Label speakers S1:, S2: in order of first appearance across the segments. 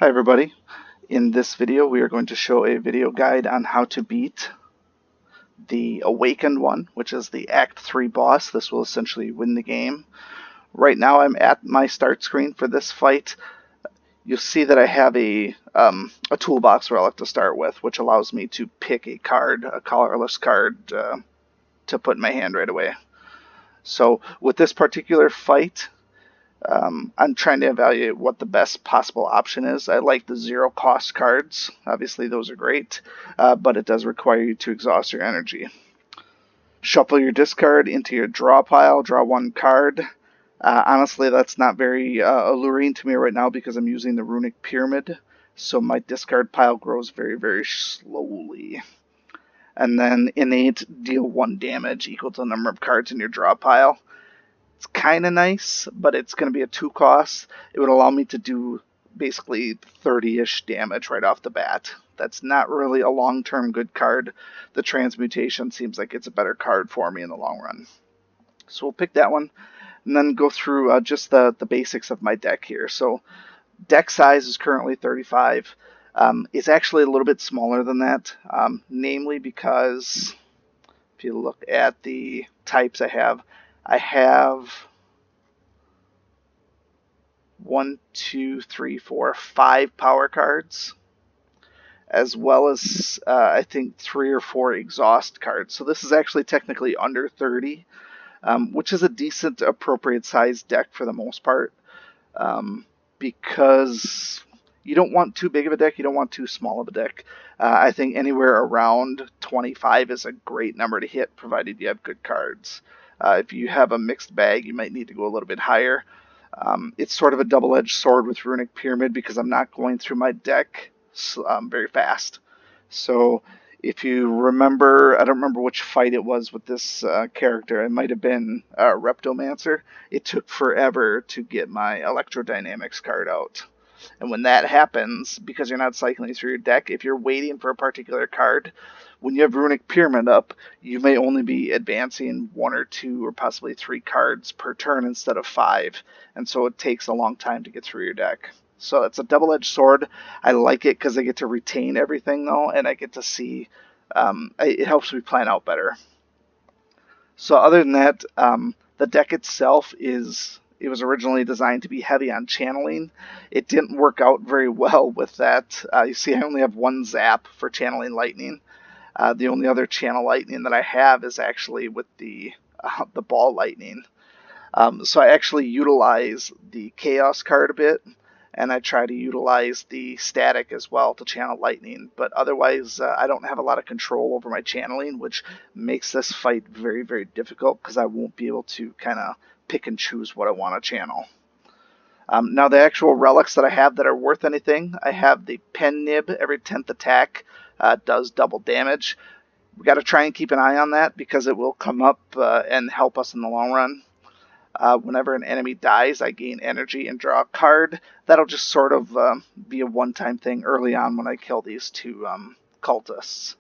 S1: Hi everybody. In this video we are going to show a video guide on how to beat the Awakened one, which is the Act 3 boss. This will essentially win the game. Right now I'm at my start screen for this fight. You'll see that I have a toolbox relic to start with, which allows me to pick a card, a colorless card, to put in my hand right away. So with this particular fight, I'm trying to evaluate what the best possible option is. I like the zero cost cards. Obviously, those are great, but it does require you to exhaust your energy. Shuffle your discard into your draw pile, draw one card. Honestly, that's not very alluring to me right now because I'm using the Runic Pyramid, so my discard pile grows very, very slowly. And then innate, deal 1 damage equal to the number of cards in your draw pile. It's kind of nice, but it's going to be a 2 cost. It would allow me to do basically 30-ish damage right off the bat. That's not really a long-term good card. The Transmutation seems like it's a better card for me in the long run. So we'll pick that one, and then go through just the basics of my deck here. So deck size is currently 35. It's actually a little bit smaller than that, namely because if you look at the types I have 5 power cards, as well as I think 3 or 4 exhaust cards. So this is actually technically under 30, which is a decent, appropriate sized deck for the most part, because you don't want too big of a deck, you don't want too small of a deck. I think anywhere around 25 is a great number to hit, provided you have good cards. If you have a mixed bag, you might need to go a little bit higher. It's sort of a double-edged sword with Runic Pyramid because I'm not going through my deck very fast. So if you remember, I don't remember which fight it was with this character. It might have been Reptomancer. It took forever to get my Electrodynamics card out. And when that happens, because you're not cycling through your deck, if you're waiting for a particular card, when you have Runic Pyramid up, you may only be advancing 1 or 2 or possibly 3 cards per turn instead of 5. And so it takes a long time to get through your deck. So it's a double-edged sword. I like it because I get to retain everything, though, and I get to see, it helps me plan out better. So other than that, the deck itself it was originally designed to be heavy on channeling. It didn't work out very well with that. You see I only have 1 zap for channeling lightning. The only other channel lightning that I have is actually with the ball lightning. So I actually utilize the chaos card a bit, and I try to utilize the static as well to channel lightning, but otherwise I don't have a lot of control over my channeling, which makes this fight very, very difficult because I won't be able to kind of pick and choose what I want to channel. Now the actual relics that I have that are worth anything, I have the pen nib. Every 10th attack does double damage. We got to try and keep an eye on that because it will come up and help us in the long run. Whenever an enemy dies, I gain energy and draw a card. That'll just sort of be a one-time thing early on when I kill these 2 cultists.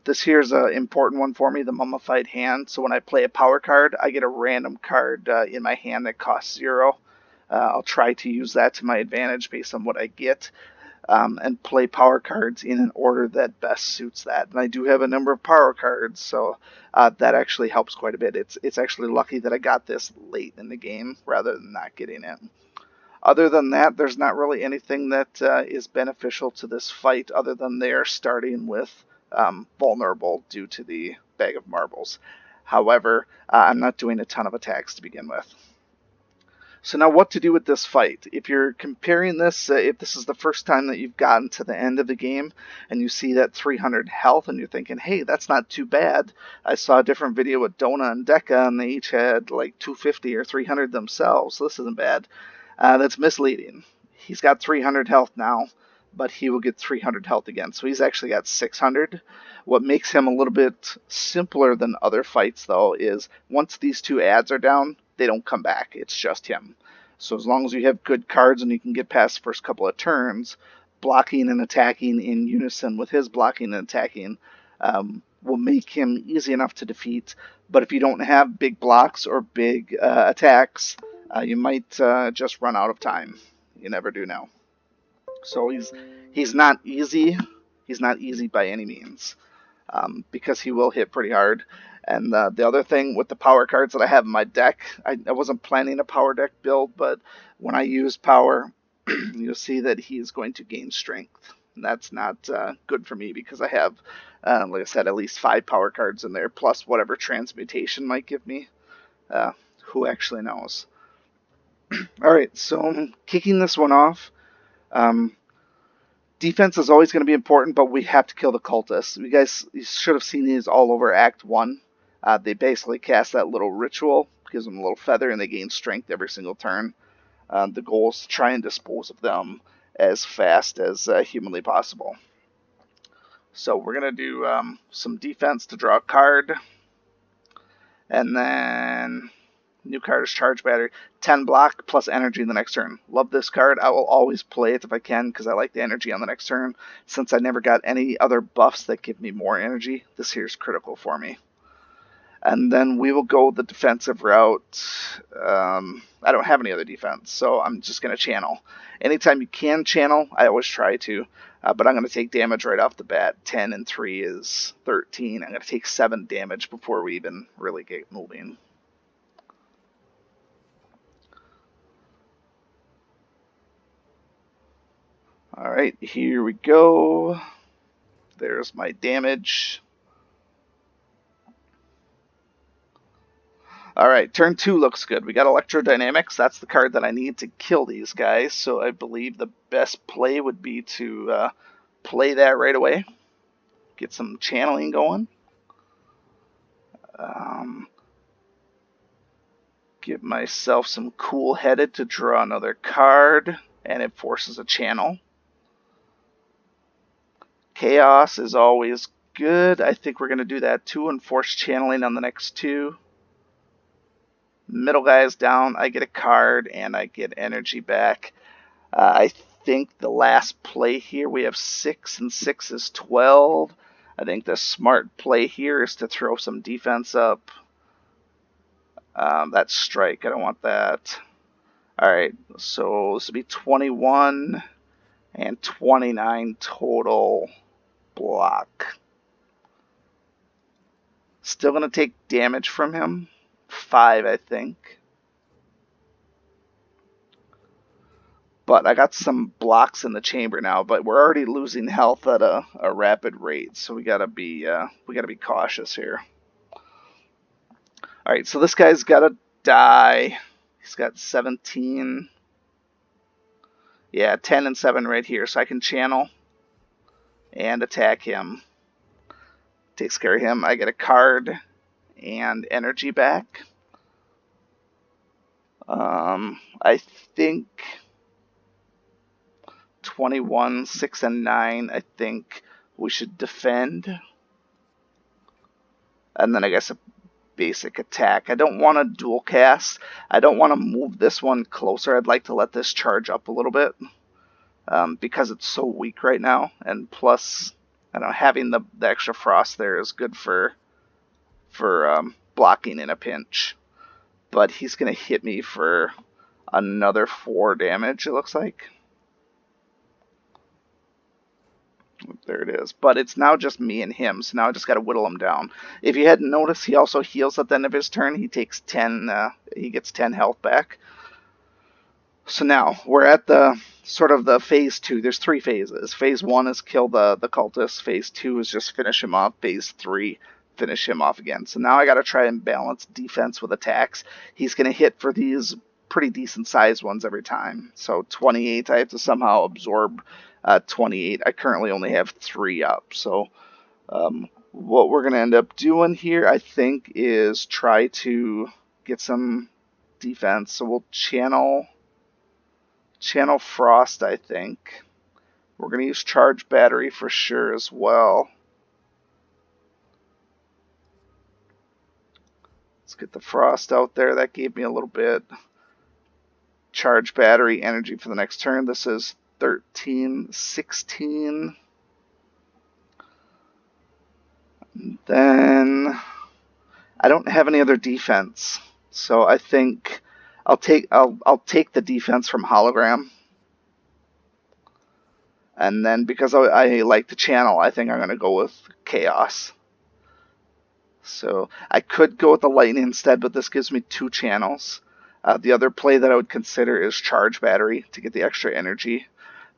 S1: This here's an important one for me, the Mummified Hand. So when I play a power card, I get a random card in my hand that costs 0. I'll try to use that to my advantage based on what I get, and play power cards in an order that best suits that. And I do have a number of power cards, so that actually helps quite a bit. It's actually lucky that I got this late in the game rather than not getting it. Other than that, there's not really anything that is beneficial to this fight other than they are starting with vulnerable due to the bag of marbles. However, I'm not doing a ton of attacks to begin with. So now what to do with this fight. If you're comparing this, if this is the first time that you've gotten to the end of the game and you see that 300 health and you're thinking, hey, that's not too bad. I saw a different video with Dona and Deka and they each had like 250 or 300 themselves, so this isn't bad. That's misleading. He's got 300 health now, but he will get 300 health again. So he's actually got 600. What makes him a little bit simpler than other fights, though, is once these 2 adds are down, they don't come back. It's just him. So as long as you have good cards and you can get past the first couple of turns, blocking and attacking in unison with his blocking and attacking will make him easy enough to defeat. But if you don't have big blocks or big attacks, you might just run out of time. You never do know. So he's not easy. He's not easy by any means, because he will hit pretty hard. And the other thing with the power cards that I have in my deck, I wasn't planning a power deck build, but when I use power, you'll see that he's going to gain strength. And that's not good for me because I have, like I said, at least 5 power cards in there, plus whatever transmutation might give me. Who actually knows? Alright, so kicking this one off. Um, Defense is always going to be important, but we have to kill the cultists. You should have seen these all over Act 1. They basically cast that little ritual, gives them a little feather, and they gain strength every single turn. The goal is to try and dispose of them as fast as humanly possible. So we're going to do some defense to draw a card, and then new card is Charge Battery. 10 block plus energy in the next turn. Love this card. I will always play it if I can because I like the energy on the next turn. Since I never got any other buffs that give me more energy, this here is critical for me. And then we will go the defensive route. I don't have any other defense, so I'm just going to channel. Anytime you can channel, I always try to. But I'm going to take damage right off the bat. 10 and 3 is 13. I'm going to take 7 damage before we even really get moving. Alright, here we go. There's my damage. Alright, turn 2 looks good. We got Electrodynamics. That's the card that I need to kill these guys. So I believe the best play would be to play that right away. Get some channeling going. Give myself some Cool Headed to draw another card. And it forces a channel. Chaos is always good. I think we're going to do that too and force channeling on the next 2. Middle guy is down. I get a card and I get energy back. I think the last play here, we have 6 and 6 is 12. I think the smart play here is to throw some defense up. That's strike. I don't want that. Alright, so this will be 21 and 29 total block. Still going to take damage from him. 5, I think. But I got some blocks in the chamber now, but we're already losing health at a rapid rate, so we gotta be cautious here. Alright, so this guy's gotta die. He's got 17. Yeah, 10 and 7 right here, so I can channel and attack him. Takes care of him. I get a card and energy back. I think 21, 6, and 9, I think we should defend. And then I guess a basic attack. I don't want to dual cast. I don't want to move this one closer. I'd like to let this charge up a little bit because it's so weak right now. And plus, I don't know, having the extra frost there is good for blocking in a pinch. But he's going to hit me for another 4 damage, it looks like. There it is. But it's now just me and him, so now I just got to whittle him down. If you hadn't noticed, he also heals at the end of his turn. He takes 10, he gets 10 health back. So now, we're at the sort of the phase 2. There's 3 phases. Phase 1 is kill the cultist. Phase 2 is just finish him off. Phase 3, finish him off again. So now I got to try and balance defense with attacks. He's going to hit for these pretty decent sized ones every time. So 28, I have to somehow absorb 28. I currently only have 3 up. So what we're going to end up doing here, I think, is try to get some defense. So we'll channel Frost, I think. We're going to use Charge Battery for sure as well. Let's get the Frost out there. That gave me a little bit. Charge Battery, energy for the next turn. This is 13, 16. And then I don't have any other defense, so I think I'll take the defense from Hologram. And then because I like the channel, I think I'm going to go with Chaos. So I could go with the Lightning instead, but this gives me 2 channels. The other play that I would consider is Charge Battery to get the extra energy.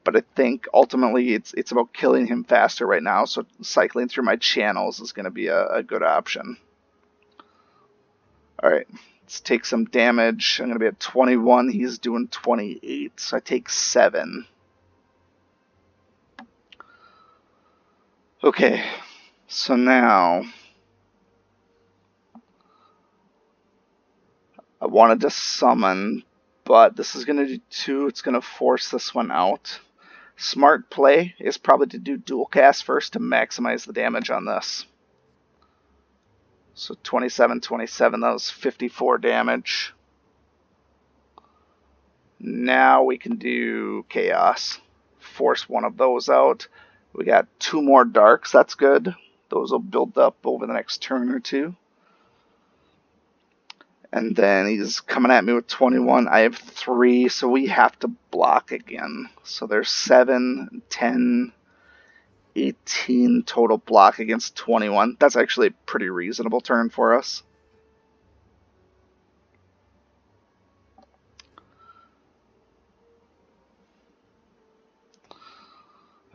S1: But I think ultimately it's about killing him faster right now, so cycling through my channels is going to be a good option. Alright, let's take some damage. I'm going to be at 21, he's doing 28, so I take 7. Okay, so now I wanted to summon, but this is going to do 2. It's going to force this one out. Smart play is probably to do dual cast first to maximize the damage on this. So 27, 27, that was 54 damage. Now we can do Chaos. Force one of those out. We got 2 more Darks, that's good. Those will build up over the next turn or 2. And then he's coming at me with 21. I have 3, so we have to block again. So there's 7, 10, 18 total block against 21. That's actually a pretty reasonable turn for us.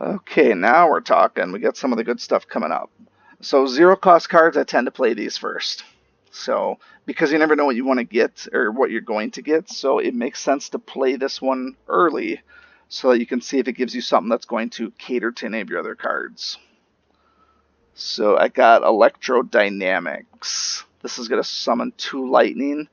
S1: Okay, now we're talking. We got some of the good stuff coming up. So 0 cost cards, I tend to play these first. So because you never know what you want to get or what you're going to get, so it makes sense to play this one early so that you can see if it gives you something that's going to cater to any of your other cards. So I got Electrodynamics. This is going to summon 2 lightning.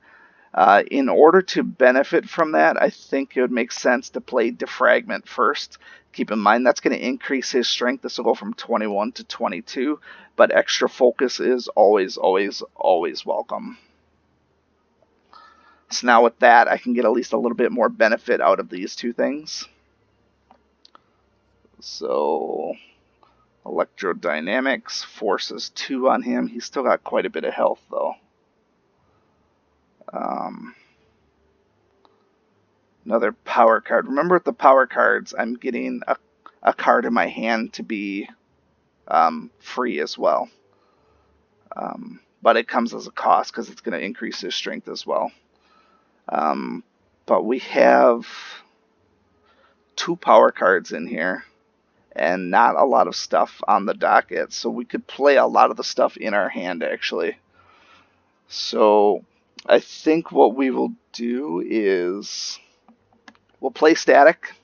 S1: In order to benefit from that, I think it would make sense to play Defragment first. Keep in mind that's going to increase his strength. This will go from 21 to 22, but extra focus is always, always, always welcome. So now with that, I can get at least a little bit more benefit out of these 2 things. So Electrodynamics forces 2 on him. He's still got quite a bit of health though. Another power card. Remember with the power cards, I'm getting a card in my hand to be free as well. But it comes as a cost because it's going to increase his strength as well. But we have 2 power cards in here and not a lot of stuff on the docket. So we could play a lot of the stuff in our hand actually. So I think what we will do is we'll play Static.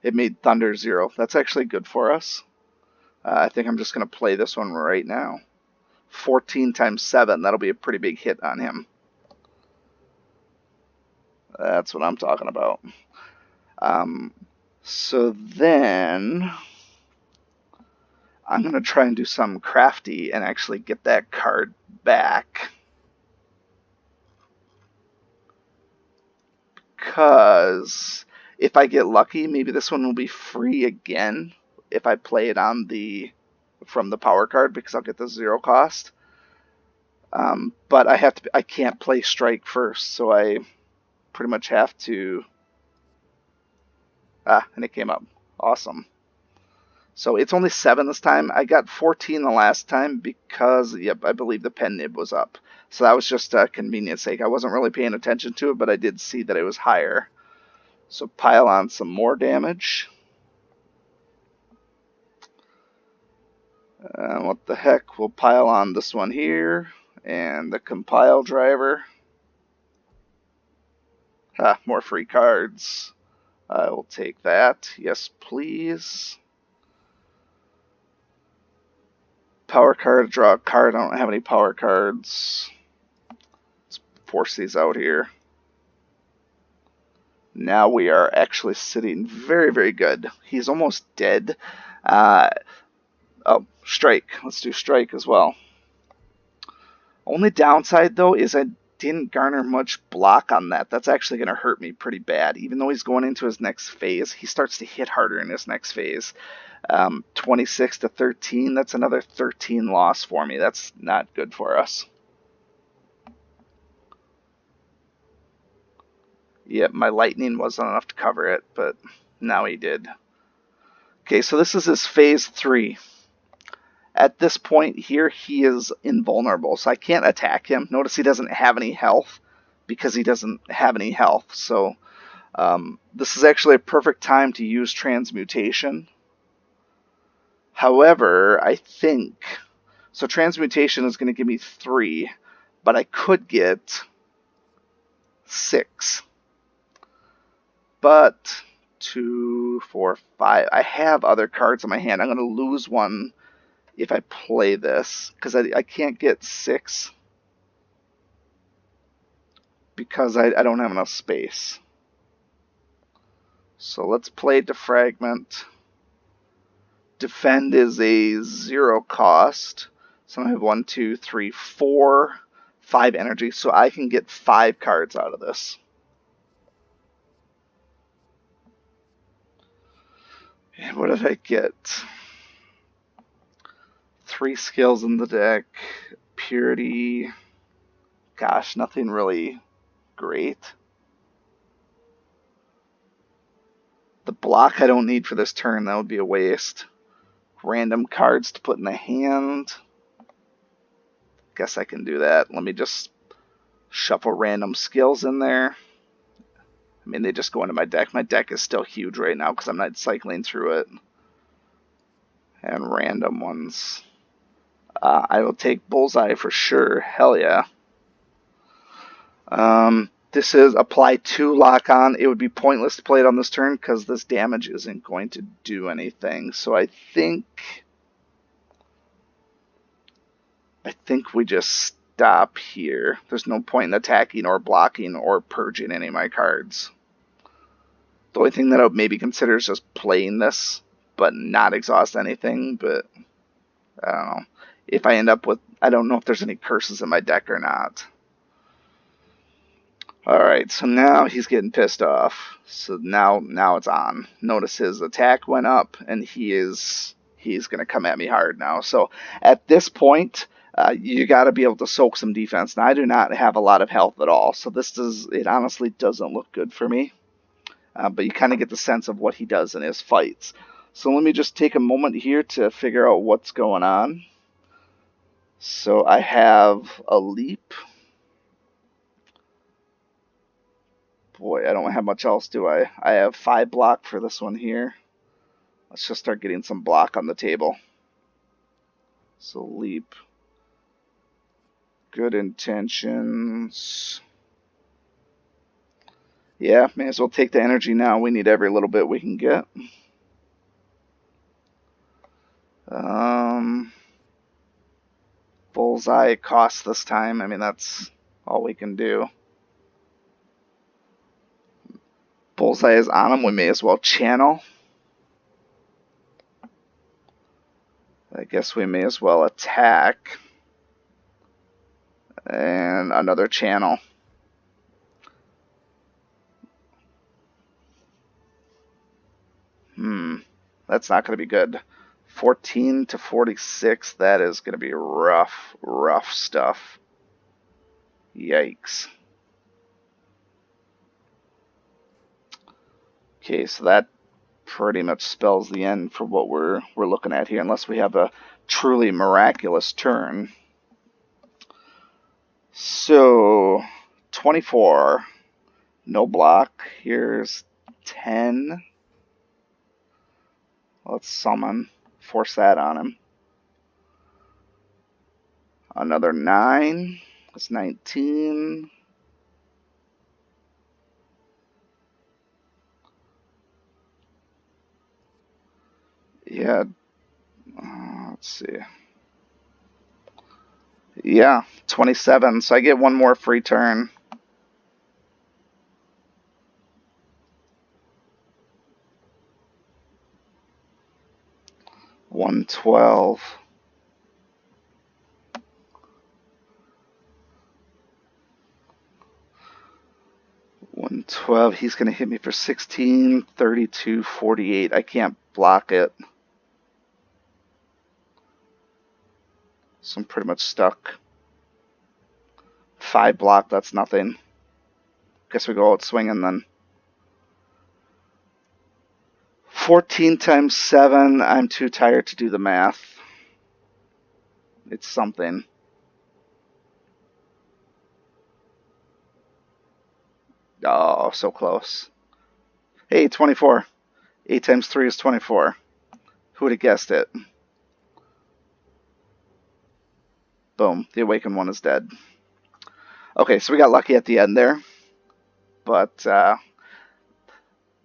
S1: It made Thunder 0. That's actually good for us. I think I'm just going to play this one right now. 14 times 7. That'll be a pretty big hit on him. That's what I'm talking about. So then I'm going to try and do something crafty and actually get that card back. Because if I get lucky, maybe this one will be free again if I play it on from the power card because I'll get the 0 cost. But I can't play Strike first, so I pretty much have to. And it came up. Awesome. So it's only 7 this time. I got 14 the last time because, yep, I believe the pen nib was up. So that was just a convenience sake. I wasn't really paying attention to it, but I did see that it was higher. So pile on some more damage. What the heck? We'll pile on this one here and the compile driver. More free cards. I will take that. Yes, please. Power card, draw a card. I don't have any power cards. Let's force these out here. Now we are actually sitting very, very good. He's almost dead. Oh, Strike. Let's do Strike as well. Only downside, though, is I didn't garner much block on that. That's actually going to hurt me pretty bad. Even though he's going into his next phase, he starts to hit harder in his next phase. 26 to 13, that's another 13 loss for me. That's not good for us. Yep, my lightning wasn't enough to cover it, but now he did. Okay, so this is his phase 3. At this point here, he is invulnerable, so I can't attack him. Notice he doesn't have any health because he doesn't have any health. So this is actually a perfect time to use transmutation. However, I think... So transmutation is going to give me 3, but I could get 6. But 2, 4, 5. I have other cards in my hand. I'm going to lose one if I play this, because I can't get 6 because I don't have enough space. So let's play Defragment. Defend is a 0 cost. So I have 1, 2, 3, 4, 5 energy. So I can get 5 cards out of this. And what did I get? 3 skills in the deck. Purity. Gosh, nothing really great. The block I don't need for this turn. That would be a waste. Random cards to put in the hand. Guess I can do that. Let me just shuffle random skills in there. I mean, they just go into my deck. My deck is still huge right now because I'm not cycling through it. And random ones. I will take Bullseye for sure. Hell yeah. This is apply 2 lock on. It would be pointless to play it on this turn because this damage isn't going to do anything. So I think we just stop here. There's no point in attacking or blocking or purging any of my cards. The only thing that I would maybe consider is just playing this, but not exhaust anything. But I don't know. If I end up with... I don't know if there's any curses in my deck or not. Alright, so now he's getting pissed off. So now it's on. Notice his attack went up, and he's going to come at me hard now. So at this point, you got to be able to soak some defense. Now, I do not have a lot of health at all, so it honestly doesn't look good for me. But you kind of get the sense of what he does in his fights. So let me just take a moment here to figure out what's going on. So I have a leap. Boy, I don't have much else, do I? I have 5 block for this one here. Let's just start getting some block on the table. So leap. Good intentions. Yeah, may as well take the energy now. We need every little bit we can get. Bullseye cost this time. I mean, that's all we can do. Bullseye is on him. We may as well channel. I guess we may as well attack. And another channel. That's not going to be good. 14 to 46, that is going to be rough stuff. Yikes. Okay, so that pretty much spells the end for what we're looking at here, unless we have a truly miraculous turn. So, 24. No block. Here's 10. Let's summon. Force that on him. Another 9. That's 19. Yeah. Let's see. Yeah, 27. So I get one more free turn. $112. 112. He's going to hit me for 16, 32, 48. I can't block it. So I'm pretty much stuck. 5 block, that's nothing. Guess we go out swinging then. 14 times 7, I'm too tired to do the math. It's something. Oh, so close. Hey, 24. 8 times 3 is 24. Who would have guessed it? Boom. The awakened one is dead. Okay, so we got lucky at the end there. But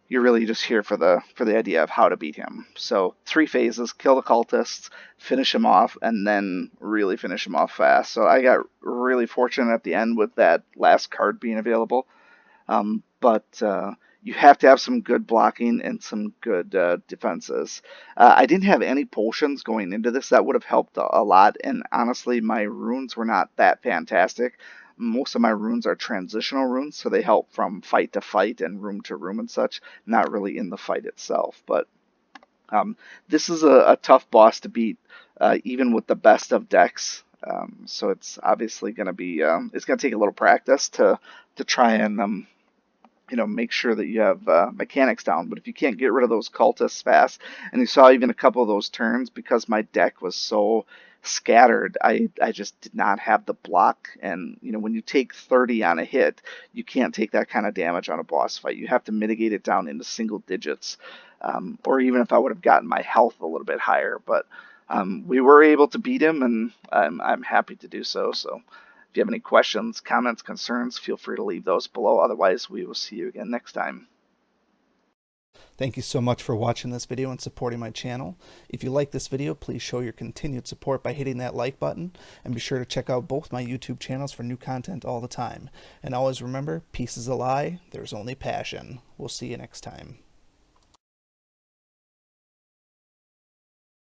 S1: you're really just here for the idea of how to beat him. So 3 phases: kill the cultists, finish him off, and then really finish him off fast. So I got really fortunate at the end with that last card being available. But you have to have some good blocking and some good defenses. I didn't have any potions going into this. That would have helped a lot. And honestly, my runes were not that fantastic. Most of my runes are transitional runes, so they help from fight to fight and room to room and such, not really in the fight itself. But this is a tough boss to beat, even with the best of decks. So it's obviously going to be it's going to take a little practice to try and make sure that you have mechanics down. But if you can't get rid of those cultists fast, and you saw even a couple of those turns, because my deck was so scattered, I just did not have the block. And when you take 30 on a hit, you can't take that kind of damage on a boss fight. You have to mitigate it down into single digits, or even if I would have gotten my health a little bit higher. But we were able to beat him, and I'm happy to do so. So if you have any questions, comments, concerns, feel free to leave those below. Otherwise, we will see you again next time.
S2: Thank you so much for watching this video and supporting my channel. If you like this video, please show your continued support by hitting that like button, and be sure to check out both my YouTube channels for new content all the time. And always remember, peace is a lie, there's only passion. We'll see you next time.